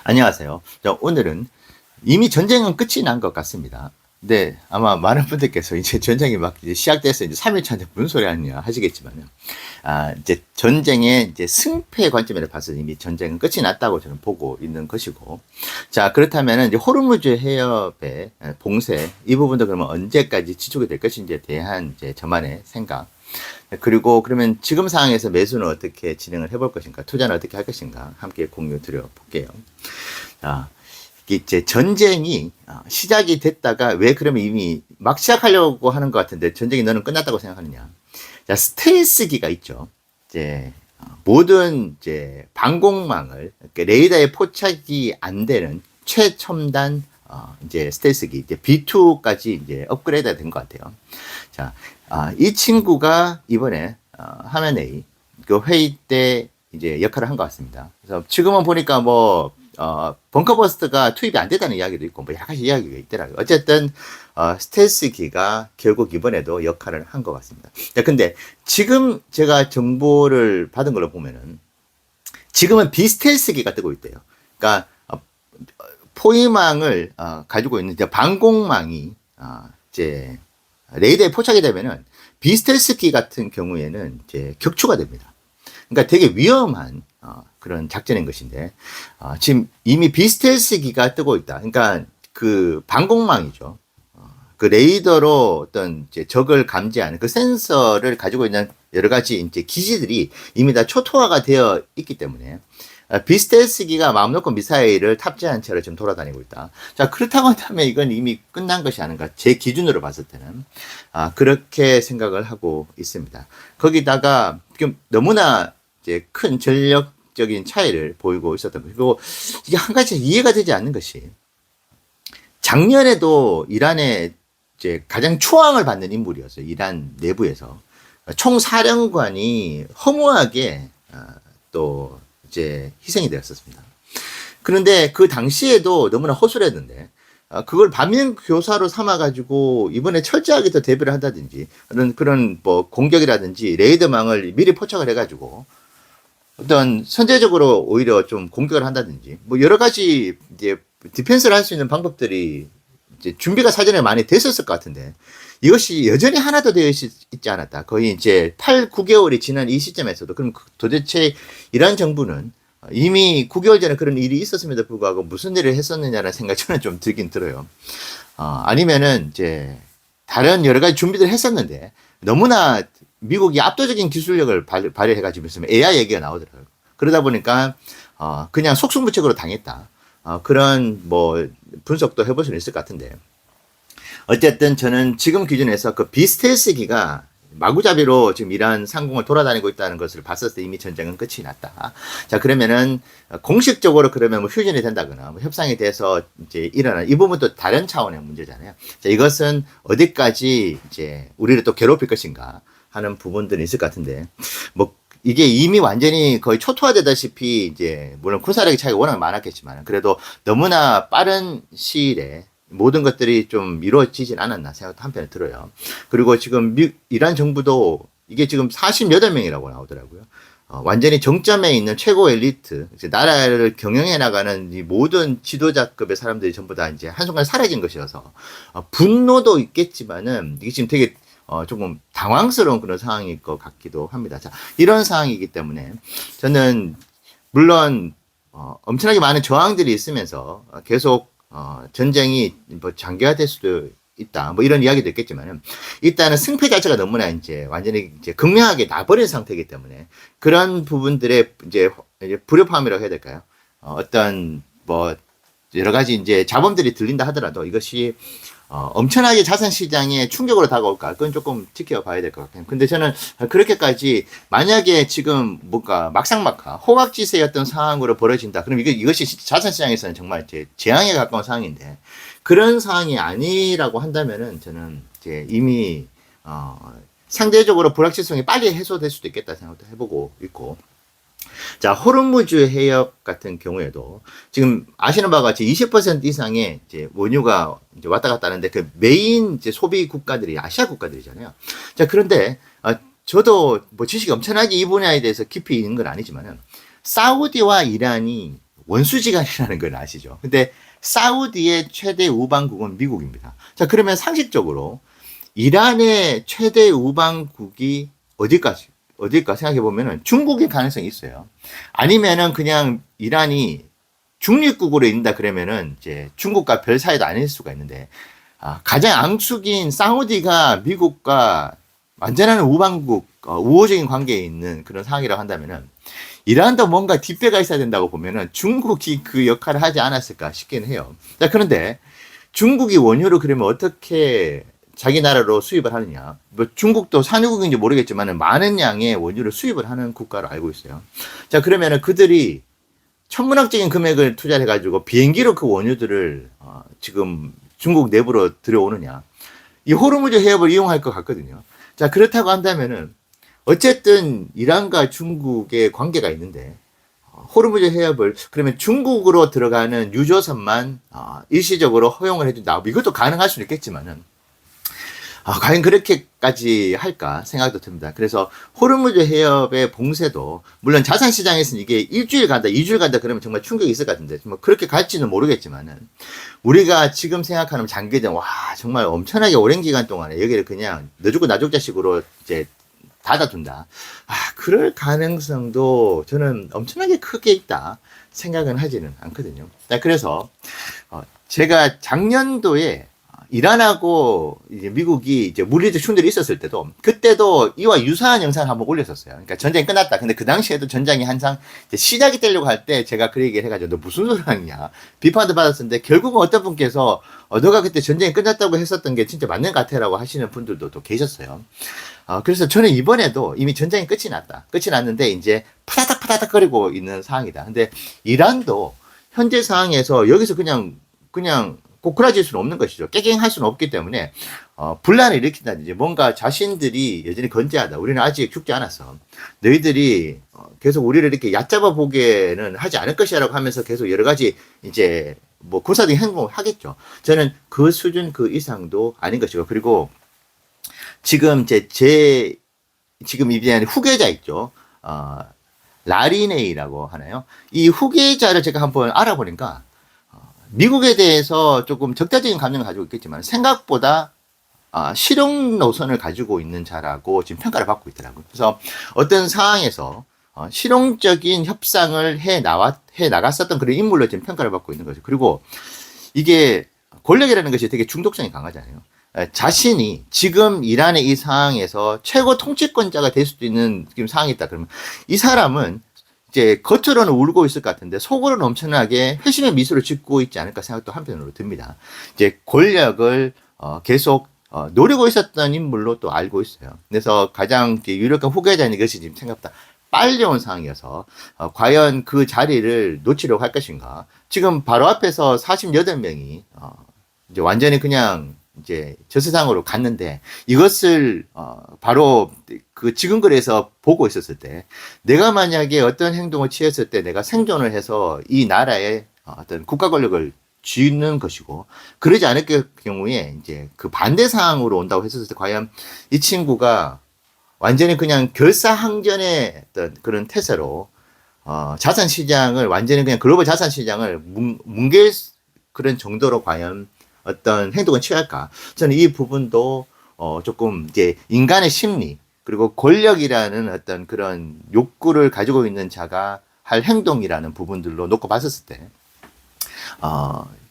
안녕하세요. 자, 오늘은 이미 전쟁은 끝이 난 것 같습니다. 근데 아마 많은 분들께서 이제 전쟁이 막 이제 시작돼서 이제 3일차인데 무슨 소리 하느냐 하시겠지만요. 이제 전쟁의 이제 승패 관점에서 봐서 이미 전쟁은 끝이 났다고 저는 보고 있는 것이고. 자, 그렇다면 이제 호르무즈 해협의 봉쇄, 이 부분도 그러면 언제까지 지속이 될 것인지에 대한 이제 저만의 생각. 그리고 그러면 지금 상황에서 매수는 어떻게 진행을 해볼 것인가, 투자는 어떻게 할 것인가, 함께 공유 드려볼게요. 자, 이제 전쟁이 시작이 됐다가 왜 그러면 이미 막 시작하려고 하는 것 같은데 전쟁이 너는 끝났다고 생각하느냐. 자, 스텔스기가 있죠. 이제 모든 이제 방공망을 레이더에 포착이 안 되는 최첨단 이제 스텔스기 이제 B2까지 이제 업그레이드가 된 것 같아요. 자, 이 친구가 이번에 하메네이 그 회의 때 이제 역할을 한 것 같습니다. 그래서 지금은 보니까 뭐 벙커버스트가 투입이 안 됐다는 이야기도 있고 뭐 여러 가지 이야기가 있더라고요. 어쨌든 스텔스기가 결국 이번에도 역할을 한 것 같습니다. 자, 근데 지금 제가 정보를 받은 걸로 보면은 지금은 비스텔스기가 뜨고 있대요. 그러니까 포위망을 가지고 있는 이제 방공망이 이제 레이더에 포착이 되면은 비스텔스기 같은 경우에는 이제 격추가 됩니다. 그러니까 되게 위험한 그런 작전인 것인데 지금 이미 비스텔스기가 뜨고 있다. 그러니까 그 방공망이죠. 그 레이더로 어떤 이제 적을 감지하는 그 센서를 가지고 있는 여러 가지 이제 기지들이 이미 다 초토화가 되어 있기 때문에 비스텔스기가 마음 놓고 미사일을 탑재한 채로 지금 돌아다니고 있다. 자, 그렇다고 한다면 이건 이미 끝난 것이 아닌가. 제 기준으로 봤을 때는 그렇게 생각을 하고 있습니다. 거기다가 지금 너무나 이제 큰 전력적인 차이를 보이고 있었던 거. 그리고 이게 한 가지 이해가 되지 않는 것이 작년에도 이란의 이제 가장 추앙을 받는 인물이었어요. 이란 내부에서 총사령관이 허무하게 또 이제 희생이 되었었습니다. 그런데 그 당시에도 너무나 허술했는데 그걸 반면 교사로 삼아가지고 이번에 철저하게 더 대비를 한다든지 그런 뭐 공격이라든지 레이더망을 미리 포착을 해가지고 어떤 선제적으로 오히려 좀 공격을 한다든지 뭐 여러 가지 이제 디펜스를 할 수 있는 방법들이 이제 준비가 사전에 많이 됐었을 것 같은데 이것이 여전히 하나도 되어 있지 않았다. 거의 이제 8, 9개월이 지난 이 시점에서도 그럼 도대체 이란 정부는 이미 9개월 전에 그런 일이 있었음에도 불구하고 무슨 일을 했었느냐라는 생각이 저는 좀 들긴 들어요. 아니면은 이제 다른 여러 가지 준비를 했었는데 너무나 미국이 압도적인 기술력을 발휘해가지고 있으면 AI 얘기가 나오더라고요. 그러다 보니까 그냥 속수무책으로 당했다. 그런 뭐 분석도 해볼 수는 있을 것 같은데 어쨌든 저는 지금 기준에서 그 비스텔스기가 마구잡이로 지금 이란 상공을 돌아다니고 있다는 것을 봤을 때 이미 전쟁은 끝이 났다. 자, 그러면은 공식적으로 그러면 뭐 휴전이 된다거나 뭐 협상이 돼서 이제 일어나는 이 부분도 다른 차원의 문제잖아요. 자, 이것은 어디까지 이제 우리를 또 괴롭힐 것인가 하는 부분들이 있을 것 같은데 뭐 이게 이미 완전히 거의 초토화되다시피 이제 물론 군사력의 차이가 워낙 많았겠지만 그래도 너무나 빠른 시일에 모든 것들이 좀 이루어지진 않았나 생각도 한편에 들어요. 그리고 지금 이란 정부도 이게 지금 48명이라고 나오더라고요. 완전히 정점에 있는 최고 엘리트, 이제 나라를 경영해 나가는 이 모든 지도자급의 사람들이 전부 다 이제 한순간 사라진 것이어서 분노도 있겠지만은 이게 지금 되게 조금 당황스러운 그런 상황일 것 같기도 합니다. 자, 이런 상황이기 때문에 저는 물론 엄청나게 많은 저항들이 있으면서 계속 전쟁이 뭐 장기화될 수도 있다. 뭐 이런 이야기도 있겠지만은 일단은 승패 자체가 너무나 이제 완전히 이제 극명하게 나버린 상태이기 때문에 그런 부분들의 이제 불협화음이라고 해야 될까요? 어떤 뭐 여러 가지 이제 자본들이 들린다 하더라도 이것이 엄청나게 자산 시장에 충격으로 다가올까? 그건 조금 지켜봐야 될 것 같아요. 근데 저는 그렇게까지 만약에 지금 뭔가 막상막하 호각지세였던 상황으로 벌어진다. 그럼 이것이 자산 시장에서는 정말 이제 재앙에 가까운 상황인데 그런 상황이 아니라고 한다면은 저는 이제 이미 상대적으로 불확실성이 빨리 해소될 수도 있겠다 생각도 해보고 있고. 자, 호르무즈 해협 같은 경우에도 지금 아시는 바와 같이 20% 이상의 이제 원유가 이제 왔다 갔다 하는데 그 메인 이제 소비 국가들이 아시아 국가들이잖아요. 자, 그런데 저도 뭐 지식이 엄청나게 이 분야에 대해서 깊이 있는 건 아니지만은 사우디와 이란이 원수지간이라는 걸 아시죠? 근데 사우디의 최대 우방국은 미국입니다. 자, 그러면 상식적으로 이란의 최대 우방국이 어딜까 생각해 보면은 중국일 가능성이 있어요. 아니면은 그냥 이란이 중립국으로 있는다 그러면은 이제 중국과 별 사이도 아닐 수가 있는데, 가장 앙숙인 사우디가 미국과 완전한 우방국, 우호적인 관계에 있는 그런 상황이라고 한다면은 이란도 뭔가 뒷배가 있어야 된다고 보면은 중국이 그 역할을 하지 않았을까 싶긴 해요. 자, 그런데 중국이 원유를 그러면 어떻게 자기 나라로 수입을 하느냐. 뭐 중국도 산유국인지 모르겠지만 많은 양의 원유를 수입을 하는 국가로 알고 있어요. 자, 그러면은 그들이 천문학적인 금액을 투자를 해가지고 비행기로 그 원유들을 지금 중국 내부로 들여오느냐. 이 호르무즈 해협을 이용할 것 같거든요. 자, 그렇다고 한다면은 어쨌든 이란과 중국의 관계가 있는데 호르무즈 해협을 그러면 중국으로 들어가는 유조선만 일시적으로 허용을 해준다. 이것도 가능할 수는 있겠지만은 과연 그렇게까지 할까 생각도 듭니다. 그래서 호르무즈 해협의 봉쇄도 물론 자산시장에서는 이게 일주일 간다, 2주일 간다 그러면 정말 충격이 있을 것 같은데 뭐 그렇게 갈지는 모르겠지만은 우리가 지금 생각하는 장기전 와 정말 엄청나게 오랜 기간 동안에 여기를 그냥 너 죽고 나 죽자식으로 이제 닫아둔다. 그럴 가능성도 저는 엄청나게 크게 있다 생각은 하지는 않거든요. 그래서 제가 작년도에 이란하고 이제 미국이 이제 물리적 충돌이 있었을 때도 그때도 이와 유사한 영상을 한번 올렸었어요. 그러니까 전쟁이 끝났다. 근데 그 당시에도 전쟁이 항상 시작이 되려고 할 때 제가 그 얘기를 해가지고 너 무슨 소리 하느냐 비판도 받았었는데 결국은 어떤 분께서 너가 그때 전쟁이 끝났다고 했었던 게 진짜 맞는 것 같아라고 하시는 분들도 또 계셨어요. 그래서 저는 이번에도 이미 전쟁이 끝이 났다. 끝이 났는데 이제 파다닥 거리고 있는 상황이다. 근데 이란도 현재 상황에서 여기서 그냥 꼬꾸라질 수는 없는 것이죠. 깨갱할 수는 없기 때문에 분란을 일으킨다든지 뭔가 자신들이 여전히 건재하다. 우리는 아직 죽지 않았어. 너희들이 계속 우리를 이렇게 얕잡아 보게는 하지 않을 것이라고 하면서 계속 여러 가지 이제 뭐 군사적인 행동을 하겠죠. 저는 그 수준 그 이상도 아닌 것이고 그리고 지금 지금 이제 후계자 있죠. 라리네이라고 하나요? 이 후계자를 제가 한번 알아보니까 미국에 대해서 조금 적대적인 감정을 가지고 있겠지만 생각보다 실용 노선을 가지고 있는 자라고 지금 평가를 받고 있더라고요. 그래서 어떤 상황에서 실용적인 협상을 해 나갔었던 그런 인물로 지금 평가를 받고 있는 거죠. 그리고 이게 권력이라는 것이 되게 중독성이 강하잖아요. 자신이 지금 이란의 이 상황에서 최고 통치권자가 될 수도 있는 지금 상황이 있다. 그러면 이 사람은 이제 겉으로는 울고 있을 것 같은데 속으로는 엄청나게 회심의 미소를 짓고 있지 않을까 생각도 한편으로 듭니다. 이제 권력을 계속 노리고 있었던 인물로 또 알고 있어요. 그래서 가장 유력한 후계자인 것이 지금 생각보다 빨리 온 상황이어서 과연 그 자리를 놓치려고 할 것인가. 지금 바로 앞에서 48명이 이제 완전히 그냥 이제 저 세상으로 갔는데 이것을 바로 그 지근거리에서 보고 있었을 때 내가 만약에 어떤 행동을 취했을 때 내가 생존을 해서 이 나라의 어떤 국가 권력을 쥐는 것이고 그러지 않을 경우에 이제 그 반대 상황으로 온다고 했었을 때 과연 이 친구가 완전히 그냥 결사항전의 어떤 그런 태세로 자산 시장을 완전히 그냥 글로벌 자산 시장을 뭉갤 그런 정도로 과연 어떤 행동을 취할까? 저는 이 부분도 조금 이제 인간의 심리 그리고 권력이라는 어떤 그런 욕구를 가지고 있는 자가 할 행동이라는 부분들로 놓고 봤었을 때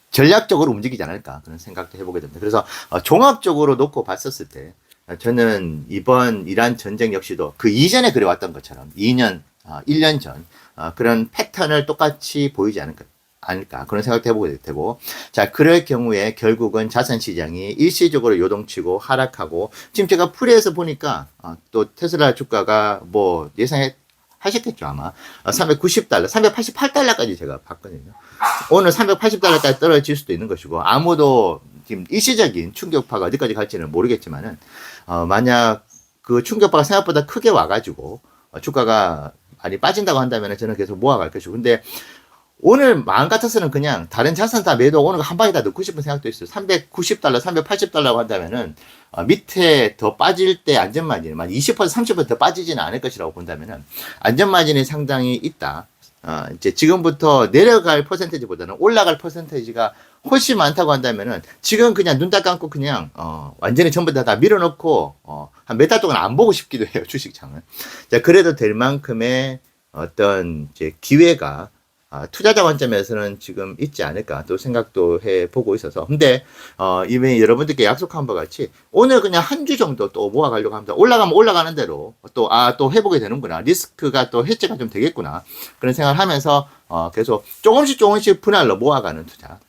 전략적으로 움직이지 않을까 그런 생각도 해보게 됩니다. 그래서 종합적으로 놓고 봤었을 때 저는 이번 이란 전쟁 역시도 그 이전에 그래왔던 것처럼 1년 전 그런 패턴을 똑같이 보이지 않을까 그런 생각도 해보게 되고 자 그럴 경우에 결국은 자산시장이 일시적으로 요동치고 하락하고 지금 제가 풀이해서 보니까 또 테슬라 주가가 뭐 예상하셨겠죠 아마 390달러 388달러까지 제가 봤거든요. 오늘 380달러까지 떨어질 수도 있는 것이고 아무도 지금 일시적인 충격파가 어디까지 갈지는 모르겠지만은 만약 그 충격파가 생각보다 크게 와가지고 주가가 많이 빠진다고 한다면 저는 계속 모아갈 것이고 근데 오늘 마음 같아서는 그냥 다른 자산 다 매도 오는 거 한 방에 다 넣고 싶은 생각도 있어요. 390달러, 380달러라고 한다면은 밑에 더 빠질 때 안전마진이 만 20% 30%더 빠지지는 않을 것이라고 본다면은 안전마진이 상당히 있다. 이제 지금부터 내려갈 퍼센테이지보다는 올라갈 퍼센테이지가 훨씬 많다고 한다면은 지금 그냥 눈 딱 감고 그냥 완전히 전부 다 밀어넣고 한 몇 달 동안 안 보고 싶기도 해요, 주식창을. 자, 그래도 될 만큼의 어떤 이제 기회가 투자자 관점에서는 지금 있지 않을까 또 생각도 해 보고 있어서. 근데 이미 여러분들께 약속한 바 같이 오늘 그냥 한 주 정도 또 모아가려고 합니다. 올라가면 올라가는 대로 또 해보게 되는구나, 리스크가 또 해제가 좀 되겠구나, 그런 생각을 하면서 계속 조금씩 분할로 모아가는 투자,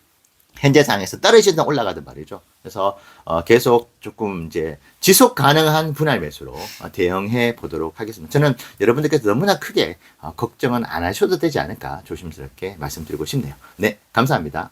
현재 상황에서 떨어지든 올라가든 말이죠. 그래서 계속 조금 이제 지속 가능한 분할 매수로 대응해 보도록 하겠습니다. 저는 여러분들께서 너무나 크게 걱정은 안 하셔도 되지 않을까 조심스럽게 말씀드리고 싶네요. 네, 감사합니다.